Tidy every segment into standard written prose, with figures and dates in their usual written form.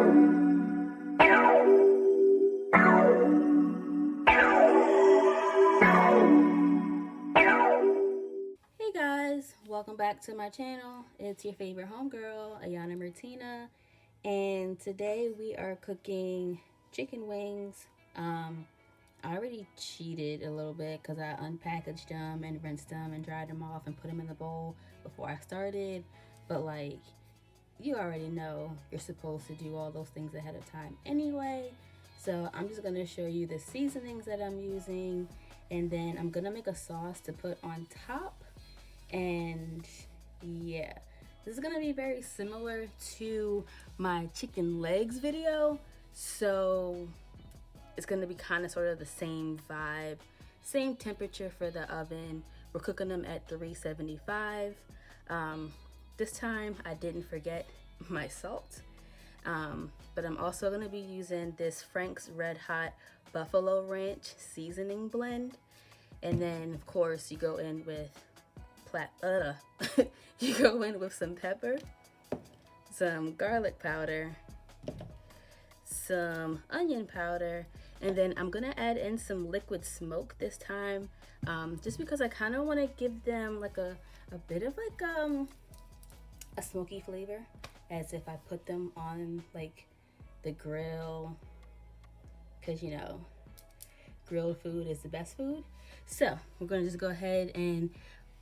Hey guys, welcome back to my channel. It's your favorite homegirl, Ayana Mertina, and today we are cooking chicken wings. I already cheated a little bit because I unpackaged them and rinsed them and dried them off and put them in the bowl before I started, but like, you already know you're supposed to do all those things ahead of time anyway. So I'm just gonna show you the seasonings that I'm using, and then I'm gonna make a sauce to put on top. And yeah, this is gonna be very similar to my chicken legs video, so it's gonna be kind of sort of the same vibe, same temperature for the oven. We're cooking them at 375. This time I didn't forget my salt, but I'm also gonna be using this Frank's Red Hot Buffalo Ranch seasoning blend, and then of course you go in with you go in with some pepper, some garlic powder, some onion powder, and then I'm gonna add in some liquid smoke this time, just because I kind of want to give them like a bit of like a smoky flavor, as if I put them on like the grill, because you know grilled food is the best food. So we're gonna just go ahead and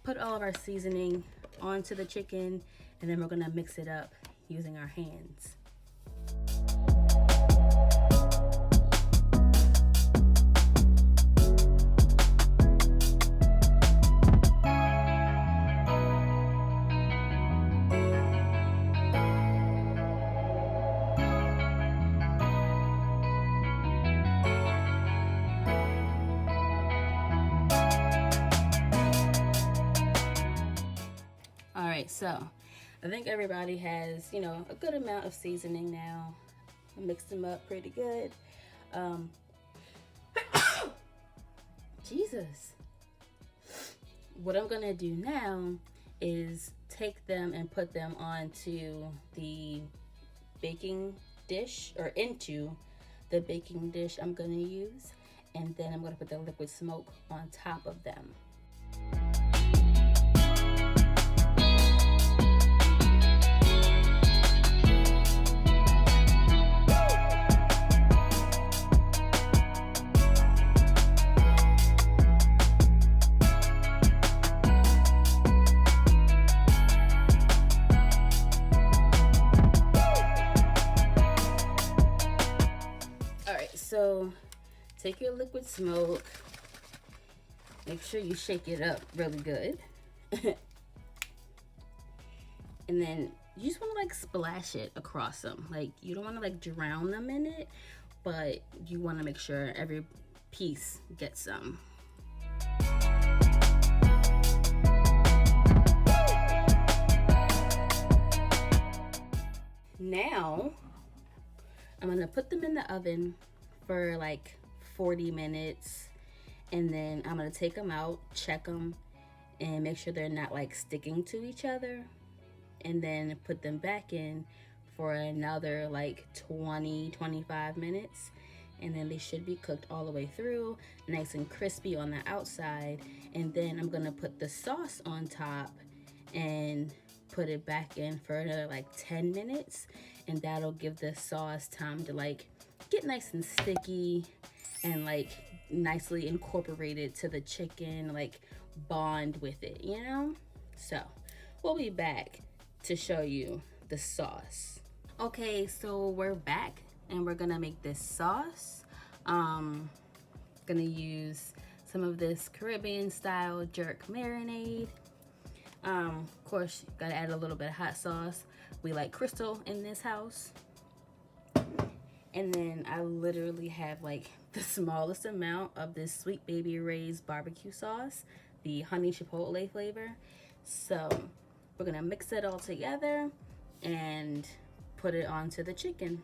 put all of our seasoning onto the chicken, and then we're gonna mix it up using our hands. Alright, so I think everybody has, you know, a good amount of seasoning now. I mixed them up pretty good. Jesus. What I'm gonna do now is take them and put them onto the baking dish, or into the baking dish I'm gonna use, and then I'm gonna put the liquid smoke on top of them. So take your liquid smoke, make sure you shake it up really good, and then you just want to like splash it across them. Like, you don't want to like drown them in it, but you want to make sure every piece gets some. Now I'm gonna put them in the oven for like 40 minutes, and then I'm gonna take them out, check them, and make sure they're not like sticking to each other, and then put them back in for another like 20-25 minutes, and then they should be cooked all the way through, nice and crispy on the outside. And then I'm gonna put the sauce on top and put it back in for another like 10 minutes, and that'll give the sauce time to like get nice and sticky and like nicely incorporated to the chicken, like bond with it, you know? So we'll be back to show you the sauce. Okay, so we're back and we're gonna make this sauce. Gonna use some of this Caribbean style jerk marinade. Of course, you gotta add a little bit of hot sauce. We like crystal in this house. And then I literally have like the smallest amount of this Sweet Baby Ray's barbecue sauce, the honey chipotle flavor. So we're gonna mix it all together and put it onto the chicken.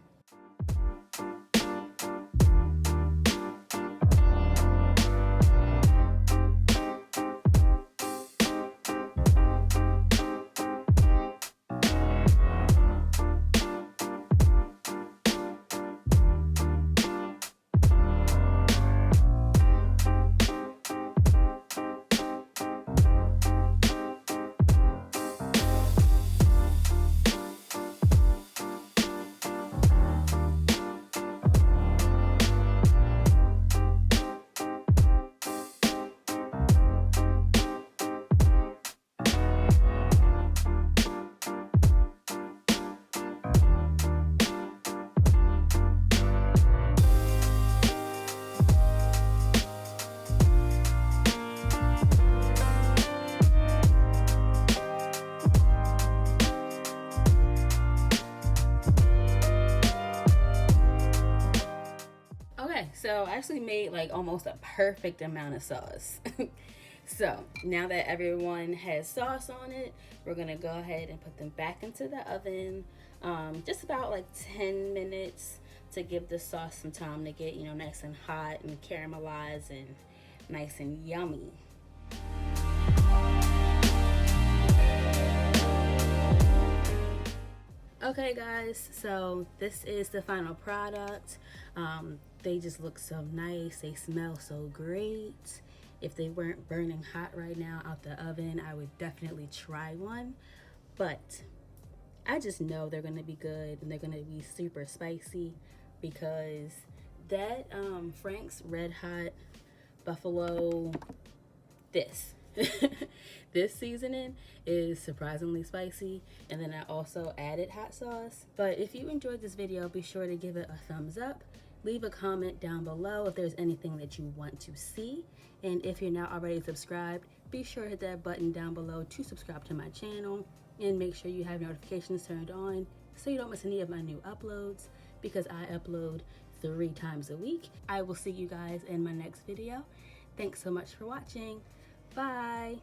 So I actually made like almost a perfect amount of sauce. So now that everyone has sauce on it, we're gonna go ahead and put them back into the oven, just about like 10 minutes to give the sauce some time to get, you know, nice and hot and caramelized and nice and yummy. Okay guys, so this is the final product. They just look so nice, they smell so great. If they weren't burning hot right now out the oven, I would definitely try one. But I just know they're gonna be good and they're gonna be super spicy because that Frank's Red Hot Buffalo, this this seasoning is surprisingly spicy, and then I also added hot sauce. But if you enjoyed this video, be sure to give it a thumbs up, leave a comment down below if there's anything that you want to see, and if you're not already subscribed, be sure to hit that button down below to subscribe to my channel, and make sure you have notifications turned on so you don't miss any of my new uploads, because I upload 3 times a week. I will see you guys in my next video. Thanks so much for watching. Bye.